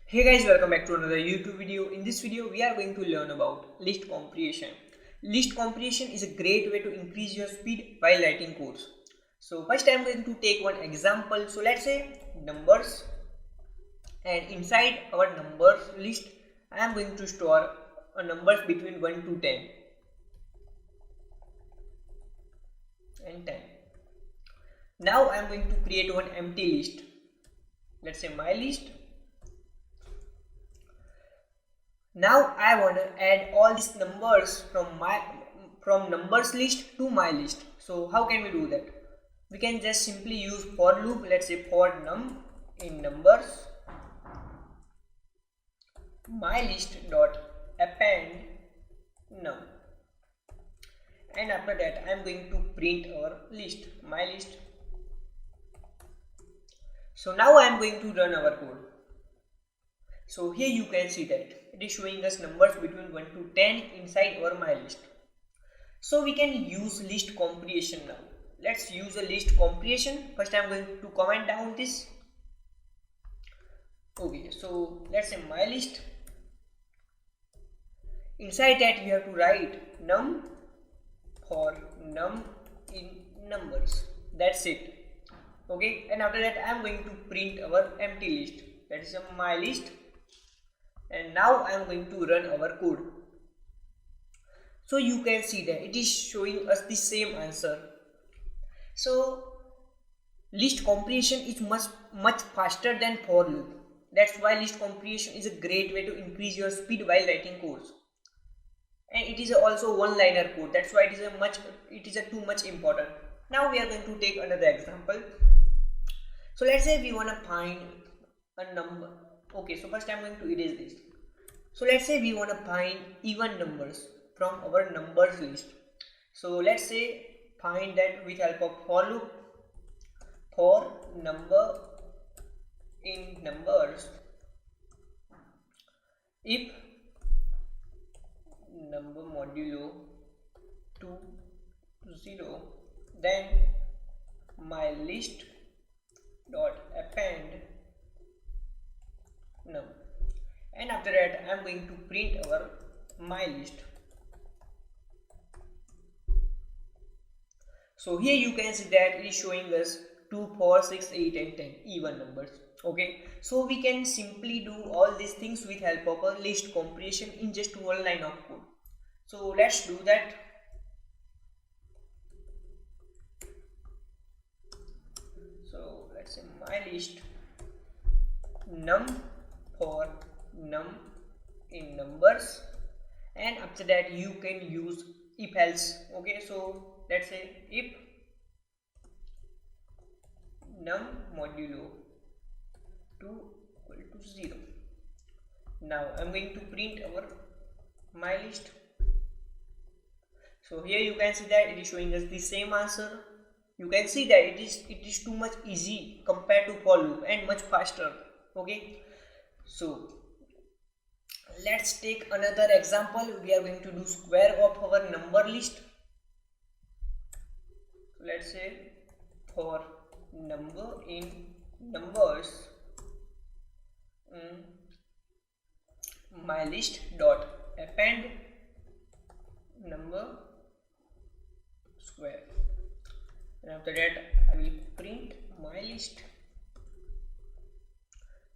Hey guys, welcome back to another YouTube video. In this video, we are going to learn about list comprehension. List comprehension is a great way to increase your speed while writing codes. So first I am going to take one example. So let's say numbers, and inside our numbers list, I am going to store a numbers between 1 to 10 and 10. Now I am going to create one empty list. Let's say my list. Now I want to add all these numbers from numbers list to my list. So how can we do that? We can just simply use for loop. Let's say for num in numbers my list dot append num, and after that I am going to print our list, my list. So now I am going to run our code. So here you can see that it is showing us numbers between 1 to 10 inside our my list. So we can use list comprehension now. Let's use a list comprehension. First I am going to comment down this. Okay, so let's say my list. Inside that we have to write num for num in numbers. That's it. Okay, and after that I am going to print our empty list. That is my list. And now I am going to run our code. So you can see that it is showing us the same answer. So list comprehension is much faster than for loop. That's why list comprehension is a great way to increase your speed while writing codes. And it is also one-liner code. That's why it is a too much important. Now we are going to take another example. So let's say we want to find a number. Okay, so first I am going to erase this. So let's say we want to find even numbers from our numbers list. So let's say find that with help of for loop for number in numbers if number modulo to 0, then my list dot append num, and after that I am going to print our my list. So here you can see that it is showing us 2, 4, 6, 8 and 10 even numbers. Okay, so we can simply do all these things with help of a list comprehension in just one line of code. So let's do that. So let's say my list num for num in numbers, and after that you can use if else. Okay, so let's say if num modulo 2 equal to 0. Now I'm going to print our my list. So here you can see that it is showing us the same answer. You can see that it is too much easy compared to for loop and much faster. Okay, so let's take another example. We are going to do square of our number list. Let's say for number in numbers my list dot append number square, and after that I will print my list.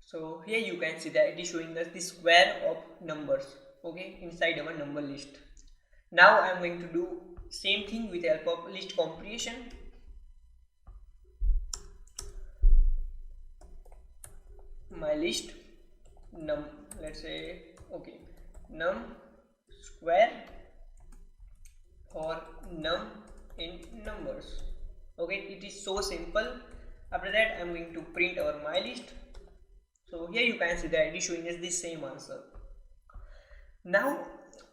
So here you can see that it is showing us the square of numbers, okay, inside our number list. Now I am going to do same thing with help of list comprehension. My list num, let's say okay, num square for num in numbers. Okay, it is so simple. After that I am going to print our my list. So here you can see that it is showing us the same answer. Now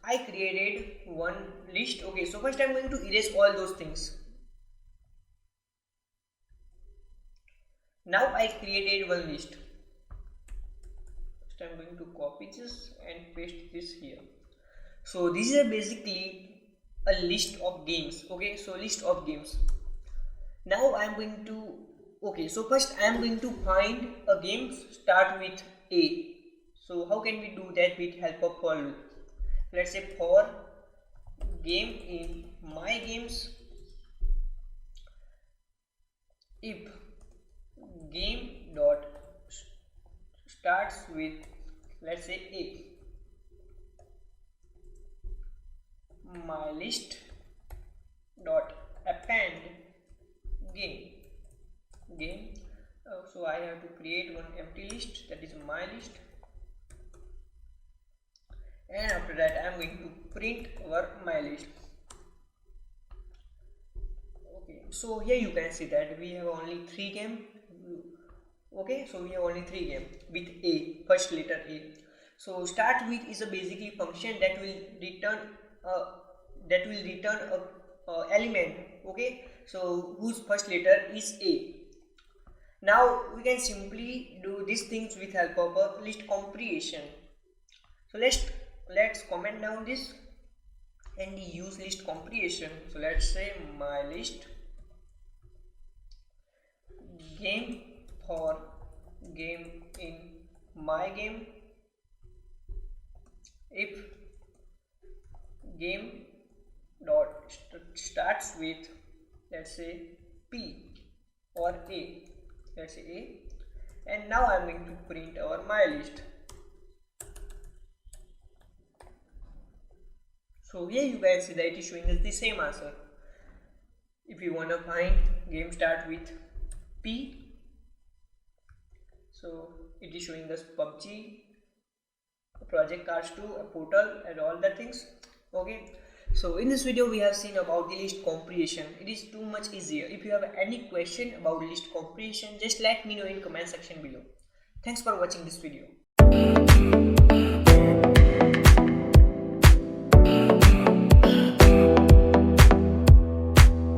I created one list. Okay, so first I am going to erase all those things. Now I created one list. First I am going to copy this and paste this here. So this is basically a list of games. Okay, so list of games. Now I am going to Okay, so first I am going to find a game start with A. So how can we do that with help of for loop? Let's say for game in my games, if game dot starts with, let's say, if my list dot append game. So I have to create one empty list, that is my list, and after that I am going to print our my list. Okay, so here you can see that we have only 3 games. Okay, so we have only 3 games with a, first letter A. So start with is a basically function that will return a element, okay, so whose first letter is A. Now we can simply do these things with help of a list comprehension. So let's comment down this and use list comprehension. So let's say my list game for game in my game, if game dot starts with, let's say, P or A, let's say A, and now I'm going to print our my list. So here you can see that it is showing us the same answer. If you want to find game start with P, so it is showing us PUBG, Project Cars 2, a portal, and all the things. Okay, so in this video we have seen about the list comprehension. It is too much easier. If you have any question about list comprehension, just let me know in comment section below. Thanks for watching this video.